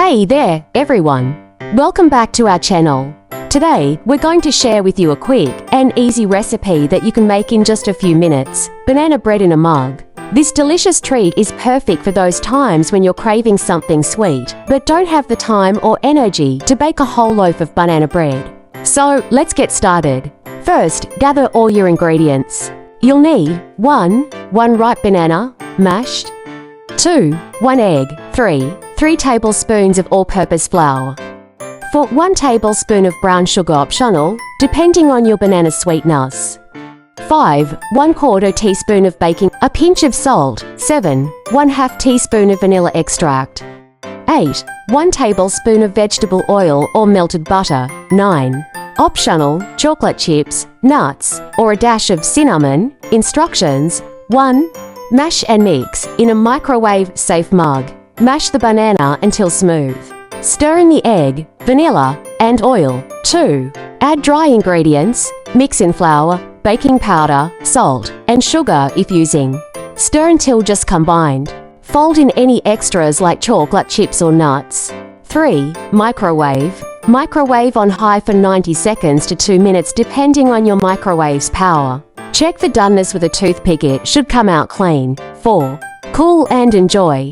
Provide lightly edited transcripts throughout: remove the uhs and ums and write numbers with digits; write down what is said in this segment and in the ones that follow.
Hey there, everyone. Welcome back to our channel. Today, we're going to share with you a quick and easy recipe that you can make in just a few minutes. Banana bread in a mug. This delicious treat is perfect for those times when you're craving something sweet, but don't have the time or energy to bake a whole loaf of banana bread. So, let's get started. First, gather all your ingredients. You'll need 1 ripe banana, mashed. 2 1 egg. 3 tablespoons of all-purpose flour. 4 1 tablespoon of brown sugar optional, depending on your banana sweetness. 5 1/4 teaspoon of baking, a pinch of salt. 7 1/2 teaspoon of vanilla extract. 8 1 tablespoon of vegetable oil or melted butter. 9 optional chocolate chips, nuts, or a dash of cinnamon. Instructions: 1. Mash and mix in a microwave-safe mug. Mash the banana until smooth. Stir in the egg, vanilla, and oil. 2. Add dry ingredients. Mix in flour, baking powder, salt, and sugar if using. Stir until just combined. Fold in any extras like chocolate chips or nuts. 3. Microwave. Microwave on high for 90 seconds to 2 minutes depending on your microwave's power. Check the doneness with a toothpick, it should come out clean. 4. Cool and enjoy.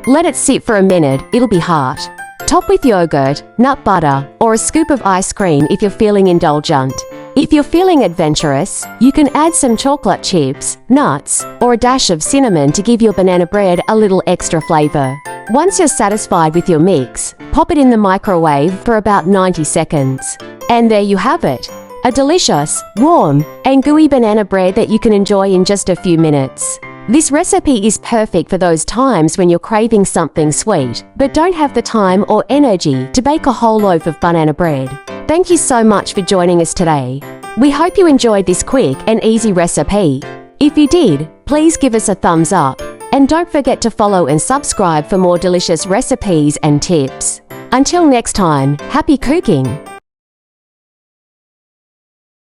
Let it sit for a minute, it'll be hot. Top with yogurt, nut butter, or a scoop of ice cream if you're feeling indulgent. If you're feeling adventurous, you can add some chocolate chips, nuts, or a dash of cinnamon to give your banana bread a little extra flavor. Once you're satisfied with your mix, pop it in the microwave for about 90 seconds. And there you have it. A delicious, warm, and gooey banana bread that you can enjoy in just a few minutes. This recipe is perfect for those times when you're craving something sweet, but don't have the time or energy to bake a whole loaf of banana bread. Thank you so much for joining us today. We hope you enjoyed this quick and easy recipe. If you did, please give us a thumbs up. And don't forget to follow and subscribe for more delicious recipes and tips. Until next time, happy cooking!